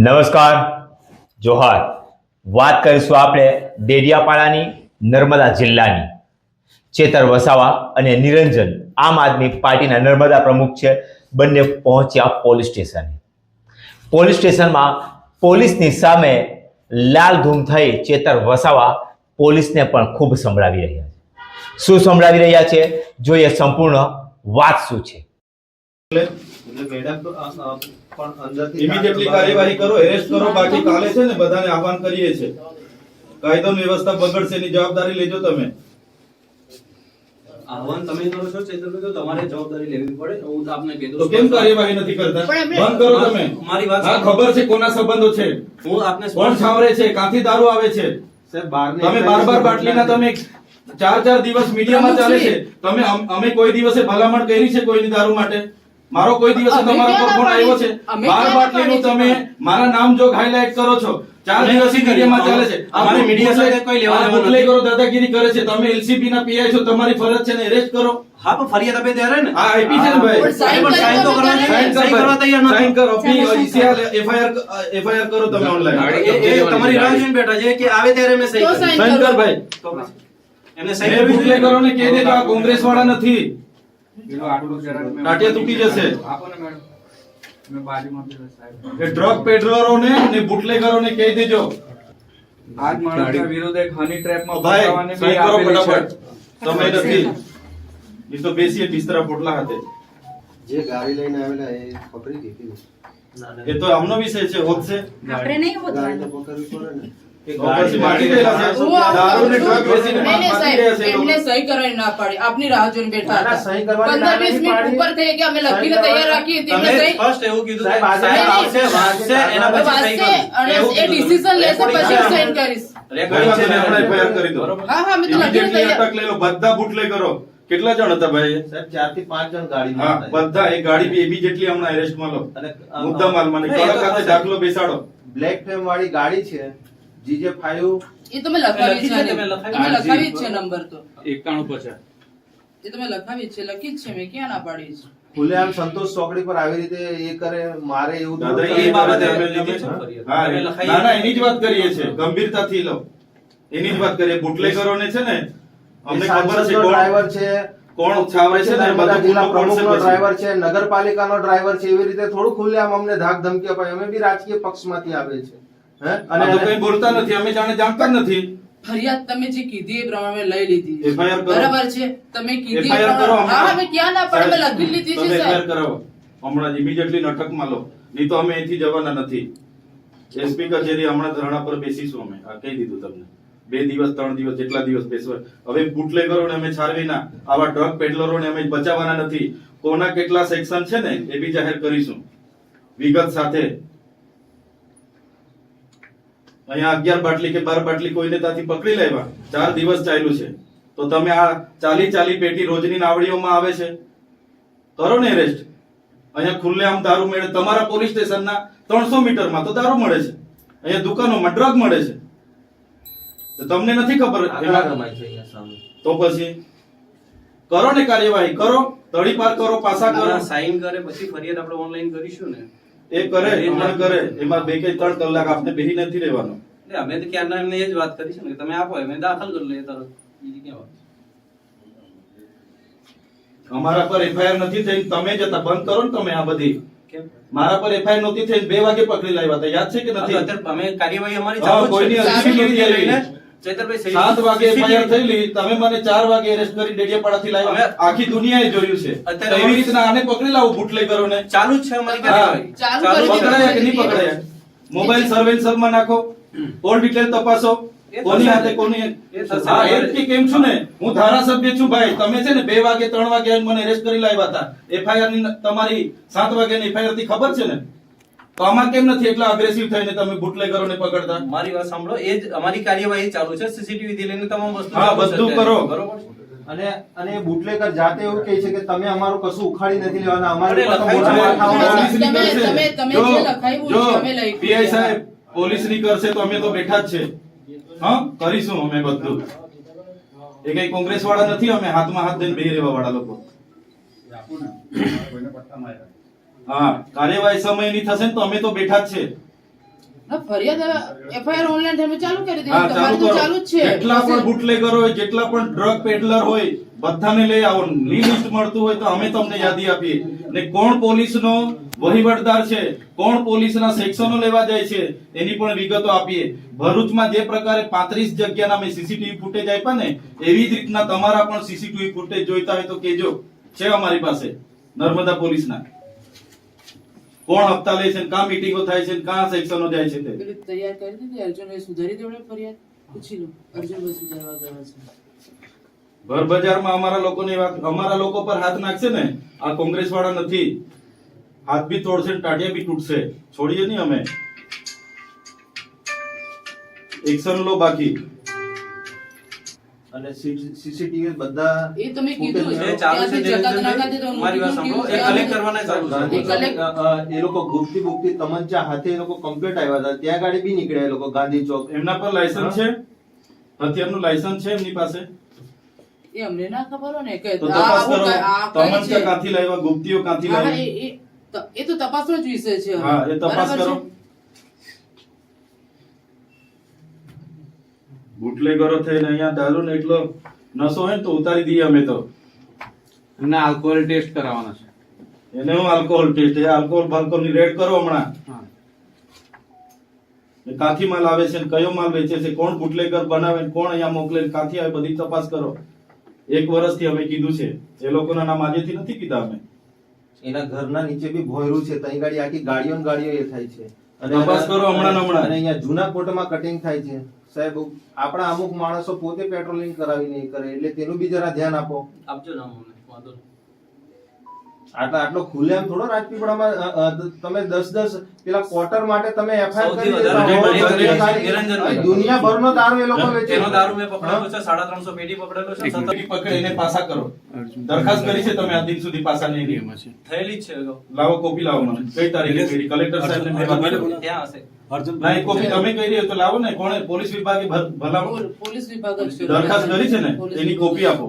નમસ્કાર, જોહાર. વાત કરીશું આપણે ડેડિયાપાડાની, નર્મદા જિલ્લાની. ચેતર વસાવા અને નિરંજન આમ આદમી પાર્ટીના નર્મદા પ્રમુખ છે. બંને પહોંચ્યા પોલીસ સ્ટેશન. પોલીસ સ્ટેશનમાં પોલીસની સામે લાલધૂમ થઈ ચેતર વસાવા પોલીસને પણ ખૂબ સંભળાવી રહ્યા છે. શું સંભળાવી રહ્યા છે જોઈએ સંપૂર્ણ વાત શું છે. ઇમિડિયેટલી કાર્યવાહી કરો, એરેસ્ટ કરો. બાકી કાલે છે ને બધાને આહવાન કરીએ છે. કાયદો વ્યવસ્થા બગડશે એની જવાબદારી લેજો તમે. આહવાન તમે કરો છો ચેતરભાઈ, તો તમારે જવાબદારી લેવી પડે. હું તો આપને કીધું તો કેમ કાર્યવાહી નથી કરતા? બંધ કરો તમે. મારી વાત આ ખબર છે કોના સંબંધો છે, હું આપને કોણ છાવરે છે, ક્યાંથી દારૂ આવે છે. તમે બાર બાટલીના તમે 4 દિવસ મીડિયામાં ચાલે છે. તમે અમે કોઈ દિવસે ભલામણ કરી છે કોઈની દારૂ માટે? મારો કોઈ દિવસે તમારા પર ફોન આવ્યો છે? 12 બાટલીનું તમે મારા નામ જો હાઇલાઇટ કરો છો. 4 દિવસથી મીડિયામાં ચાલે છે. અમારી મીડિયા સાથે કોઈ લેવા દેવા નથી. કરો, દાદાગીરી કરે છે. તમે એલસીબી ના પીઆઈ છો, તમારી ફરજ છે ને એરેસ્ટ કરો. હા, પણ ફરિયાદ આપે ત્યારે ને હા, આપી છે ને ભાઈ. સાઈન તો કરવાની છે. સાઈન કરવા તૈયાર નથી. સાઈન કરો. એફઆઈઆર કરો તમે ઓનલાઈન. એ તમારી રાહ જોઈને બેઠા છે કે આવે ત્યારે મેં સહી કરી. સાઈન કર ભાઈ. તો પછી એમને સહી એ બુકલે કરો ને કહી દેજો આ કોંગ્રેસ વાળા નથી. ટાટિયા તૂટી જશે. એ ડ્રગ પેડલરોને ને બુટલેગરોને કહી દેજો. આજ માણસના વિરુદ્ધ એક હની ટ્રેપમાં ભાઈ ફસાવાની સહી બી કરો આપેલી છે. ફટાફટ. સમય નથી. એ તો બેસીએ બિસ્તરા પોટલા હાથે. જે ગાડી લઈને આવેલા એ પકડી દીધી. એ તો આમનો વિષય છે, હોત છે. આપણે નહીં ગાડી તો હોતું. પકડવી પડે ને. તો પછી મારી ગયેલા છે. દારૂ ને ડ્રગ બેસીને મારી રહ્યા છે એ લોકો. એમને સહી કરવાની ના પાડી. આપની રાહ જોઈને બેઠા ના, હતા. સહી કરવાની 15-20 મિનિટ ઉપર થઈ કે અમે લખીને તૈયાર રાખી હતી. તમે એમને સહી ફર્સ્ટ એવું કીધું સાહેબ, આજે સાહેબ આવશે, વાંચશે, એના પછી સહી વાંચશે કરશે. અને એવું એ કીધું ડિસિઝન તમે. લેશે પછી રેકોર્ડિંગ સાઈન કરીશ. રેકોર્ડિંગ છે ને હમણાં FIR કરી દો. બરોબર. હા, અમે તો લખીને Immediately તૈયાર. અટક લઈ લો. બધા બુટલેગરો. કેટલા જણ હતા ભાઈ? સાહેબ 4 થી 5 જણ ગાડીમાં હા, હતા. બધા એ ગાડી બી immediately હમણાં એરેસ્ટમાં લો. અને મુદ્દા માલમાં નહીં, એ તો કડક હાથે થશે. દાખલો બેસાડો. બ્લેક ફ્લેમ વાળી ગાડી છે. GJ5 એ તમે લખાવી લખી છે છે, ને. તમે લખાવી. તમે લખાવી જ છે નંબર તો. 9150. એ તમે લખાવી જ છે, લખી જ છે. મેં ક્યાં ના પાડી છે? ખુલ્લેઆમ સંતોષ ચોકડી પર આવી રીતે એ કરે મારે એવું દાદા, થોડું એ કરે. બાબતે અમે લીધી છે હા, ફરિયાદ. હા, અમે લખાઈ ના, ના, એની જ વાત કરીએ છીએ. ગંભીરતાથી લો. એની જ વાત કરીએ. બુટલેગરોને છે ને અમને એ ખબર છે સાંસદનો ડ્રાઈવર છે, કોણ છાવરે છે ને નર્મદા બધું જિલ્લા કોણ છે પ્રમુખનો પછી. ડ્રાઈવર છે, નગરપાલિકાનો ડ્રાઈવર છે. એવી રીતે થોડું ખુલ્લેઆમ અમને ધાક ધમકી અપાય. અમે બી રાજકીય પક્ષમાંથી આવે છે. હે? આ તો કઈ બોલતા નથી. અમે જાણતા જ નથી. ફરિયાદ તમે જે કીધી એ પ્રમાણે લઈ લીધી છે. FIR કરો. બરાબર છે. તમે કીધી એ FIR કરો પ્રમાણે. હમણાં. હા, અમે ક્યાં ના પાડી? મેં લખી લીધી છે તમે સાહેબ. FIR કરાવો. હમણાં ઇમિડિયેટલી અટકમાં લો. નહીં તો અમે અહીંથી જવાના નથી. એસપી કચેરી હમણાં ધરણા પર બેસીશું અમે. આ કહી દીધું તમને. 2 દિવસ 3 દિવસ જેટલા દિવસ બેસવા. હવે બુટલેગરોને અમે છારવી ના, આવા ડ્રગ પેડલરોને અમે બચાવવાના નથી. કોના કેટલા સેક્શન છે ને એ બી જાહેર કરીશું વિગત સાથે. અહીંયા 11 બાટલી કે 12 બાટલી કોઈને ત્યાંથી પકડી લેવા 4 દિવસ ચાલ્યું છે. તો તમે આ 40 પેટી રોજની નાવડીઓમાં આવે છે, કરો ને એરેસ્ટ. અહીંયા ખુલ્લેઆમ દારૂ મળે. તમારા પોલીસ સ્ટેશનના 300 મીટરમાં તો દારૂ મળે છે. અહીંયા દુકાનોમાં ડ્રગ મળે છે. તો તમને નથી ખબર આંકડા રમાય છે અહીંયા સામે. તો પછી કરો ને કાર્યવાહી કરો, તડીપાર કરો, પાસા કરો. સાઈન કરે પછી ફરિયાદ આપણે ઓનલાઈન કરીશું ને. એ કરે હમણાં કરે. એમાં 2 કે 3 કલાક આપણે બેહી નથી રહેવાનું. એટલે અમે તો ક્યારના એમને એ જ વાત કરી છે ને કે તમે આપો અમે દાખલ કરી લઈએ તરત. બીજી ક્યાં વાત? અમારા પર એફઆઈઆર નથી થઈ. તમે જતા બંધ કરો ને તમે આ બધી. કેમ? મારા પર એફઆઈઆર નહોતી થઈ. 2 વાગે પકડી લાવ્યા હતા. યાદ છે કે નથી? અત્યારે અમે કાર્યવાહી અમારી હા, ચાલુ જ કોઈની છે. અરજી નથી CCTV આવી. લઈને ચૈતરભાઈ સહી- 7 વાગે એફઆઈઆર CCTV થયેલી. તમે મને 4 વાગે એરેસ્ટ કરી ડેડિયાપાડાથી લાવ્યા. અમે- આખી દુનિયાએ જોયું છે. અત્યારે તો એવી રીતના આને પકડી લાવો બુટલેગરોને. ચાલુ જ છે અમારી હા. કાર્યવાહી. ચાલુ ચાલુ કરી છે. પકડાયા કે નહીં પકડાયા? મોબાઈલ સર્વેલન્સમાં નાખો. કોલ ડિટેલ તપાસો. એ કોની થશે. હાથે કોની એ થશે. હા, એ જ કે કેમ છું ને હું ધારાસભ્ય છું ભાઈ. તમે છે ને 2 વાગે 3 વાગે આવીને મને એરેસ્ટ કરી લાવ્યા હતા. એફઆઈઆર ની તમારી 7 વાગ્યાની એફઆઈઆર થી ખબર છે ને? તો આમાં કેમ નથી એટલા અગ્રેસિવ થઈને તમે બુટલેગરોને પકડતા? મારી વાત સાંભળો. એ જ અમારી કાર્યવાહી ચાલુ છે. સીસીટીવી થી લઈને તમામ વસ્તુ હા, ચાલુ છે બધું અત્યારે. કરો. બરોબર છે? અને બુટલેકર જાતે એવું કહે છે કે તમે અમારું કશું ઉખાડી નથી લેવાના. અમારી અરે, ઉપર તો લખાયું મોટા છે. માથાઓ પોલીસ ની તમે- કરશે. તમે- તમે જો, જે લખાયું છે, જો, અમે લખ્યું છે. PI સાહેબ પોલીસ ની કરશે તો અમે તો બેઠા જ છે. હા, કરીશું અમે બધું. એ કઈ કોંગ્રેસ વાળા નથી. અમે હાથમાં હાથ દઈને બેહી રહેવા વાળા લોકો. હા, કાર્યવાહી સમયની થશે ને તો અમે તો બેઠા જ છે. હા, ફરિયાદ FIR ઓનલાઈન તમે ચાલુ કરી હા, દીધી, તમારી તો ચાલુ જ છે. જેટલા પણ બુટલેગર હોય, જેટલા પણ ડ્રગ પેડલર હોય, બધાને લઈ આવો. લિસ્ટ મળતું હોય તો અમે તમને યાદી આપીએ. ને કોણ પોલીસનો વહીવટદાર છે, કોણ પોલીસના સેક્શનો લેવા જાય છે, એની પણ વિગતો આપીએ. ભરૂચમાં જે પ્રકારે 35 જગ્યાના મેં સીસીટીવી ફૂટેજ આપ્યા ને, એવી જ રીતના તમારા પણ સીસીટીવી ફૂટેજ જોઈતા હોય તો કેજો, છે અમારી પાસે નર્મદા પોલીસના. કોણ હપ્તા લે છે, કાં મીટિંગો થાય છે, કાં સેક્શનો જાય છે તે. પેલી તૈયાર કરી દીધી, અર્જુનભાઈ સુધારી દેવડે ફરિયાદ? પૂછી લો, અર્જુનભાઈ સુધારવા ગયા છે. ભર બજારમાં અમારા લોકો પર હાથ નાખશે ને, આ કોંગ્રેસ વાળા નથી. હાથ બી તોડશે, ટાટિયા બી તૂટશે. છોડીએ નહીં અમે. એક્શન લો બાકી. અને સીસીટીવી બધા એ તમે કીધું ફૂટેજ છે, એ ચાલુ છે, ત્યાંથી જકાત નાકાતે તો મારી વાત સાંભળો, એ કલેક્ટ કરવાના ચાલુ છે. એ collect- એ લોકો ગુપ્તી તમંચા હાથે એ લોકો કમ્પ્લીટ આવ્યા હતા, ત્યાં ગાડી બી નીકળ્યા એ લોકો ગાંધી ચોક. એમના પર લાયસન્સ છે, હથિયારનું લાયસન્સ છે એમની પાસે. એ અમને ના ખબર હોય ને કે તો આ તપાસ આવું કરો. આ કઈ તમંચા છે. ક્યાંથી લાવ્યા, ગુપ્તીઓ ક્યાંથી હા, લાવી, એ તો તપાસનો જ વિષય છે. હા એ તપાસ બરાબર કરો. છે? બુટલેગરો થઈને અહીંયા દારૂ ને એટલો નશો હોય ને તો ઉતારી દઈએ અમે તો. એમને આલ્કોહોલ ટેસ્ટ કરાવવાના છે. એને હું આલ્કોહોલ ટેસ્ટ, આલ્કોહોલ બાલ્કોહોલ ની રેડ કરો હમણાં. હા. એ કાંથી માલ આવે છે ને કયો માલ વેચે છે, કોણ બુટલેગર બનાવે ને કોણ અહીંયા મોકલે ને કાંથી આવે, બધી તપાસ કરો. 1 વર્ષથી અમે કીધું છે, એ લોકોના નામ આજેથી નથી કીધા અમે. એના ઘરના નીચે બી ભોયરું છે, તઈ ગાડી આખી ગાડીઓ ને ગાડીઓ એ થાય છે. તપાસ કરો હમણાં ને હમણાં. અને અહીંયા જૂના કોર્ટમાં કટિંગ થાય છે. સાહેબ, આપણા અમુક માણસો પોતે પેટ્રોલિંગ કરાવી નહીં કરે, એટલે તેનું બી જરા ધ્યાન આપો. આપજો નામ અમને, વાંધો નહીં. આટલો ખુલ્લેઆમ થોડો રાજપીપળામાં તમે 10 પેલા ક્વાર્ટર માટે તમે FIR સૌથી કરી વધારે દેતા હો. નિરંજનભાઈ. દુનિયાભરનો દારૂ એ લોકો વેચે એનો છે. દારૂ મેં પકડેલો છે, 350 પેટી પકડેલો છે. સતત પકડી એને પાસા કરો. દરખાસ્ત કરી છે તમે, આ દિન સુધી પાસા નહીં કરી. થયેલી જ છે અગાઉ. લાવો કોપી લાવો મને. કઈ તારીખે કરી? કલેક્ટર સાહેબને મેં વાત કરી. ત્યાં હશે. ના એ કોપી તમે કરી હોય તો લાવો ને. કોણે? પોલીસ વિભાગે ભલામણ પોલીસ વિભાગ જ છે. દરખાસ્ત કરી છે ને, પોલીસ એની વિભાગ. કોપી આપો.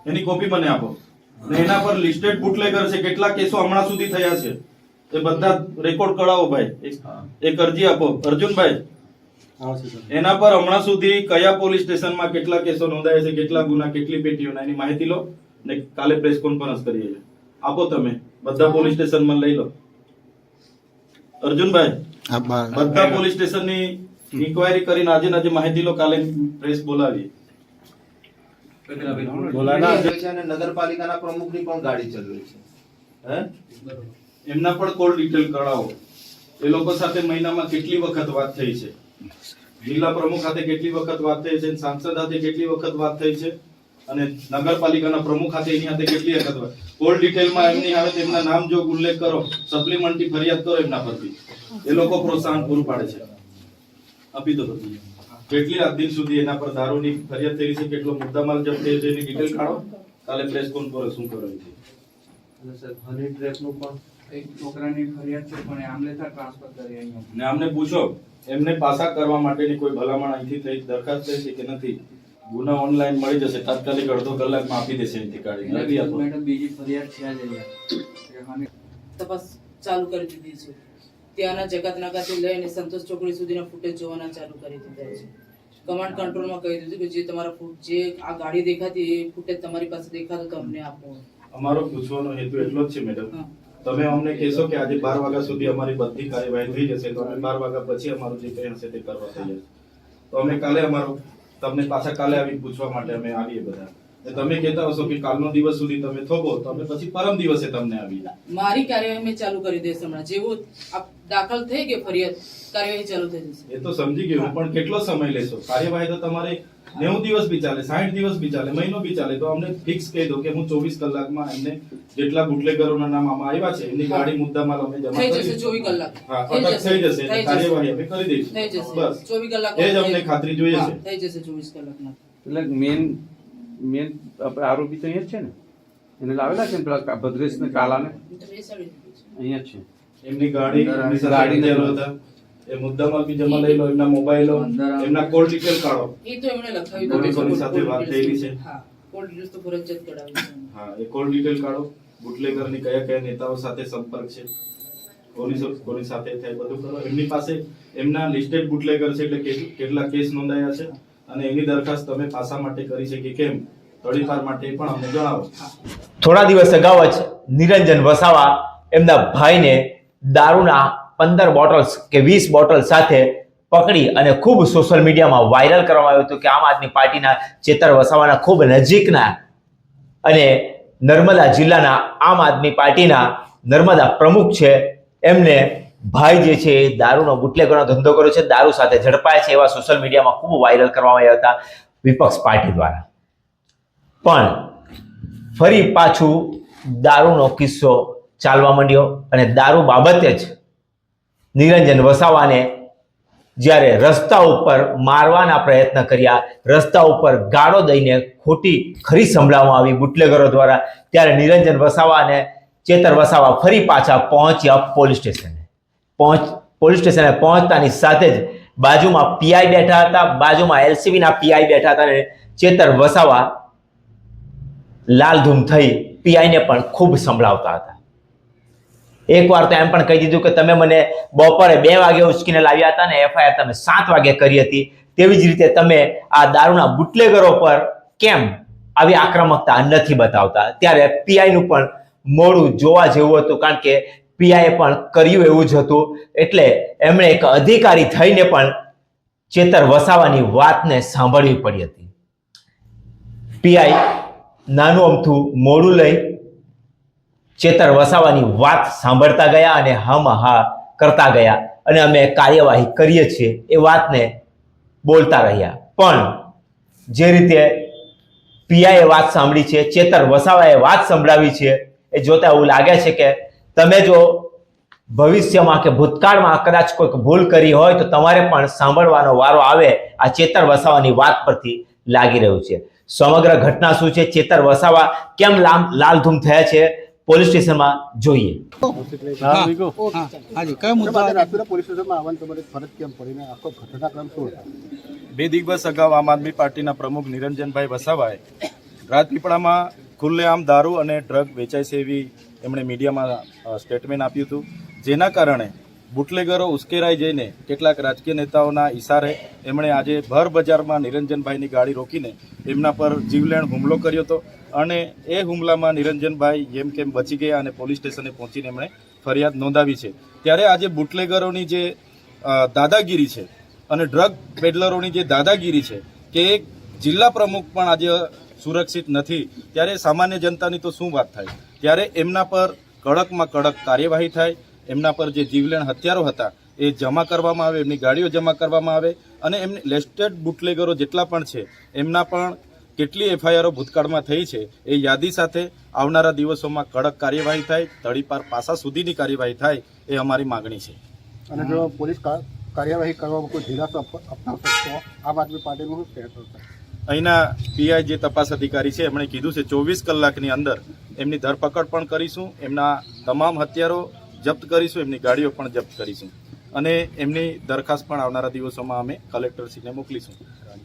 એની કોપી મને આપો. ને એના પર લિસ્ટેડ બુટલેગર છે, કેટલા કેસો હમણાં સુધી થયા છે એ બધા રેકોર્ડ કરાવો ભાઈ. એક અરજી આપો અર્જુનભાઈ. એના પર હમણાં સુધી કયા પોલીસ સ્ટેશનમાં કેટલા કેસો નોંધાયા છે, કેટલા ગુના, કેટલી પેટીઓના, એની માહિતી લો ને કાલે પ્રેસ કોન્ફરન્સ કરીએ છીએ. આપો તમે બધા પોલીસ સ્ટેશનમાં લઈ લો. અર્જુનભાઈ, બધા પોલીસ સ્ટેશનની ઇન્ક્વાયરી કરીને આજે માહિતી લો, કાલે પ્રેસ બોલાવીએ. અને નગરપાલિકાના પ્રમુખની પણ ગાડી ચલવે છે. હે? એમના પણ કોલ ડિટેલ કરાવો. એ લોકો સાથે મહિનામાં કેટલી વખત વાત થઈ છે, જિલ્લા પ્રમુખ સાથે કેટલી વખત વાત થઈ છે, સાંસદ સાથે કેટલી વખત વાત થઈ છે, અને નગરપાલિકાના પ્રમુખ સાથે એની સાથે કેટલી વખત વાત. કોલ ડિટેલમાં એમની આવે તેમના નામ જો ઉલ્લેખ કરો, સપ્લિમેન્ટરી ફરિયાદ કરો એમના પરથી. એ લોકો પ્રોત્સાહન પૂરું પાડે છે. આપી દો બધું. કેટલી રાત દિન સુધી એના પર દારૂની ફરિયાદ થઈ છે, કેટલો મુદ્દામાલ જપ્ત થયો છે, એની ડિટેલ કાઢો. કાલે પ્રેસ કોન્ફરન્સ શું કરવાની છે. અને સાહેબ, હની ટ્રેપનું પણ એક છોકરાની ફરિયાદ છે પણ એ આમલેથા ટ્રાન્સફર કરી અહીંયા. ને આમને પૂછો, એમને પાસા કરવા માટેની કોઈ ભલામણ અહીંથી થઈ દરખાસ્ત થઈ છે કે નથી. ગુના ઓનલાઈન મળી જશે, તાત્કાલિક અડધો કલાકમાં આપી દેશે એમથી કાઢી. નથી આપો. મેડમ બીજી ફરિયાદ છે જ અહીંયા. તપાસ ચાલુ કરી દીધી છે. ત્યાંના જકાત નાકાથી લઈને સંતોષ ચોકડી સુધીના ફૂટેજ જોવાના ચાલુ કરી દીધા છે. કમાન્ડ કંટ્રોલમાં કહી દીધું કે જે તમારા જે આ ગાડી દેખાતી એ ફૂટેજ તમારી પાસે દેખાતો તો અમને આપો. અમારો પૂછવાનો હેતુ એટલો જ છે મેડમ. હા. તમે અમને કહેશો કે આજે 12 વાગ્યા સુધી અમારી બધી કાર્યવાહી થઈ જશે, તો અમે 12 વાગ્યા પછી અમારું જે કંઈ હશે તે કરવા તૈયાર છે. તો અમે કાલે તમને પાછા કાલે આવી પૂછવા માટે અમે આવીએ બધા. ને તમે કહેતા હશો કે કાલનો દિવસ સુધી તમે થોભો તો અમે પછી પરમ દિવસે તમને આવીએ. મારી કાર્યવાહી મેં ચાલુ કરી દઈશ હમણાં. જેવું દાખલ થઈ ગઈ ફરિયાદ, કાર્યવાહી ચાલુ થઈ જશે. એ તો સમજી ગયો, પણ કેટલો સમય લેશો? કાર્યવાહી તો તમારે 90 દિવસ બી ચાલે, 60 દિવસ બી ચાલે, મહિનો બી ચાલે. તો અમને ફિક્સ કહી દો કે હું 24 કલાકમાં એમને જેટલા બુટલેગરોના નામ આમાં આવ્યા છે એમની ગાડી મુદ્દામાલ અમે જમા થઈ કરી જશે દઈશું. 24 કલાક. હા, અટક થઈ જશે. થઈ જશે. કાર્યવાહી અમે કરી દઈશું. થઈ જશે. બસ 24 કલાક. એ જ અમને ખાતરી જોઈએ હા, છે. થઈ જશે 24 કલાકમાં. એટલે મેન આરોપી તો અહીંયા જ છે ને, એને લાવેલા છે ને પેલા ભદ્રેશ ને કાલાને તો બેસાડી દીધું છે. અહીંયા જ છે. એમની ગાડી એમની સાથે ગાડી હથિયારો હતા. એ મુદ્દામાલ બી જમા લઈ લો, એમના મોબાઈલો, એમના કોલ ડિટેલ કાઢો. એ તો એમણે લખાવી કોની દીધું છે. સાથે વાત થયેલી છે? હા, કોલ ડિટેલ્સ તો ફરજિયાત કઢાવી છે. હા, એ કોલ ડિટેલ કાઢો. બુટલેગરની કયા કયા નેતાઓ સાથે સંપર્ક છે પોલીસ સાથે થાય બધું કરો. એમની પાસે એમના લિસ્ટેડ બુટલેગર છે એટલે કેટલા કેસ નોંધાયા છે અને એની દરખાસ્ત તમે પાસા માટે કરી છે કે કેમ, તડીપાર માટે પણ અમને જણાવો. થોડા દિવસ અગાઉ જ નિરંજન વસાવા એમના ભાઈને દારૂના 15 બોટલ્સ કે 20 બોટલ સાથે પકડી અને ખૂબ સોશિયલ મીડિયામાં વાયરલ કરવામાં આવ્યું હતું કે આમ આદમી પાર્ટીના ચેતર વસાવાના ખૂબ નજીકના અને નર્મદા જિલ્લાના આમ આદમી પાર્ટીના નર્મદા પ્રમુખ છે, એમને ભાઈ જે છે એ દારૂનો બુટલેગરનો ધંધો કર્યો છે, દારૂ સાથે ઝડપાયા છે, એવા સોશિયલ મીડિયામાં ખૂબ વાયરલ કરવામાં આવ્યા હતા વિપક્ષ પાર્ટી દ્વારા. પણ ફરી પાછું દારૂનો કિસ્સો ચાલવા માંડ્યો અને દારૂ બાબતે જ નિરંજન વસાવાને જ્યારે રસ્તા ઉપર મારવાના પ્રયત્ન કર્યા, રસ્તા ઉપર ગાળો દઈને ખોટી ખરી સંભળાવવામાં આવી બુટલેગરો દ્વારા, ત્યારે નિરંજન વસાવા અને ચેતર વસાવા ફરી પાછા પહોંચ્યા પોલીસ સ્ટેશને પહોંચતાની સાથે જ બાજુમાં પીઆઈ બેઠા હતા, બાજુમાં એલસીબીના પીઆઈ બેઠા હતા અને ચેતર વસાવા લાલધૂમ થઈ પીઆઈને પણ ખૂબ સંભળાવતા હતા. એકવાર તો એમ પણ કહી દીધું કે તમે મને બપોરે 2 વાગે ઉચકીને લાવ્યા હતા ને એફઆઈઆર તમે 7 વાગે કરી હતી, તેવી જ રીતે તમે આ દારૂના બુટલેગરો પર કેમ આવી આક્રમકતા નથી બતાવતા. ત્યારે પીઆઈનું પણ મોડું જોવા જેવું હતું, કારણ કે પીઆઈએ પણ કર્યું એવું જ હતું, એટલે એમણે એક અધિકારી થઈને પણ ચેતર વસાવાની વાતને સાંભળવી પડી હતી. પીઆઈ નાનું અમથું મોડું લઈ ચેતર વસાવાની વાત સાંભળતા ગયા અને હમ હા કરતા ગયા અને અમે કાર્યવાહી કરીએ છીએ એ વાતને બોલતા રહ્યા. પણ જે રીતે પીઆઈએ વાત સાંભળી છે, ચેતર વસાવાએ વાત સંભળાવી છે, એ જોતા એવું લાગે છે કે તમે જો ભવિષ્યમાં કે ભૂતકાળમાં કદાચ કોઈક ભૂલ કરી હોય તો તમારે પણ સાંભળવાનો વારો આવે, આ ચેતર વસાવાની વાત પરથી લાગી રહ્યું છે. સમગ્ર ઘટના શું છે, ચેતર વસાવા કેમ લાલધૂમ થયા છે, પોલીસ સ્ટેશનમાં જોઈએ. બે દિવસ અગાઉ આમ આદમી પાર્ટીના પ્રમુખ નિરંજનભાઈ વસાવાએ રાજપીપળામાં ખુલ્લેઆમ દારૂ અને ડ્રગ વેચાય છે એવી એમણે મીડિયામાં સ્ટેટમેન્ટ આપ્યું હતું, જેના કારણે બુટલેગરો ઉશ્કેરાઈ જઈને કેટલાક રાજકીય નેતાઓના ઈશારે એમણે આજે ભર બજારમાં નિરંજનભાઈની ગાડી રોકીને એમના પર જીવલેણ હુમલો કર્યો હતો અને એ હુમલામાં નિરંજનભાઈ જેમ કેમ બચી ગયા અને પોલીસ સ્ટેશને પહોંચીને એમણે ફરિયાદ નોંધાવી છે. ત્યારે આજે બુટલેગરોની જે દાદાગીરી છે અને ડ્રગ પેડલરોની જે દાદાગીરી છે કે એક જિલ્લા પ્રમુખ પણ આજે સુરક્ષિત નથી, ત્યારે સામાન્ય જનતાની તો શું વાત થાય. ત્યારે એમના પર કડકમાં કડક કાર્યવાહી થાય, એમના પર જે જીવલેણ હથિયારો હતા એ જમા કરવામાં આવે, એમની ગાડીઓ જમા કરવામાં આવે અને એમને લિસ્ટેડ બુટલેગરો જેટલા પણ છે એમના પણ કેટલી એફઆઈઆરો ભૂતકાળમાં થઈ છે એ યાદી સાથે આવનારા દિવસોમાં કડક કાર્યવાહી થાય, તડીપાર પાસા સુધીની કાર્યવાહી થાય એ અમારી માગણી છે. અને જો પોલીસ કાર્યવાહી કરવામાં કોઈ ઢીલાસ અપનાવશે તો આમ આદમી પાર્ટીનું શું કહેવું છે? અહીંના પીઆઈ જે તપાસ અધિકારી છે એમણે કીધું છે 24 કલાકની અંદર એમની ધરપકડ પણ કરીશું, એમના તમામ હથિયારો જપ્ત કરીશું, એમની ગાડીઓ પણ જપ્ત કરીશું અને એમની દરખાસ્ત પણ આવનારા દિવસોમાં અમે કલેક્ટરશ્રીને મોકલીશું.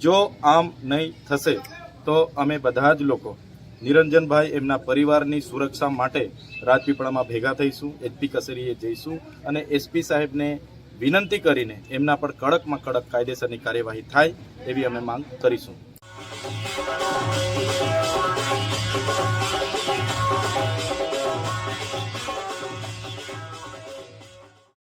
જો આમ નહીં થશે તો અમે બધા જ લોકો નિરંજનભાઈ એમના પરિવારની સુરક્ષા માટે રાજપીપળામાં ભેગા થઈશું, એસપી કચેરીએ જઈશું અને એસપી સાહેબને વિનંતી કરીને એમના પર કડકમાં કડક કાયદેસરની કાર્યવાહી થાય એવી અમે માંગ કરીશું.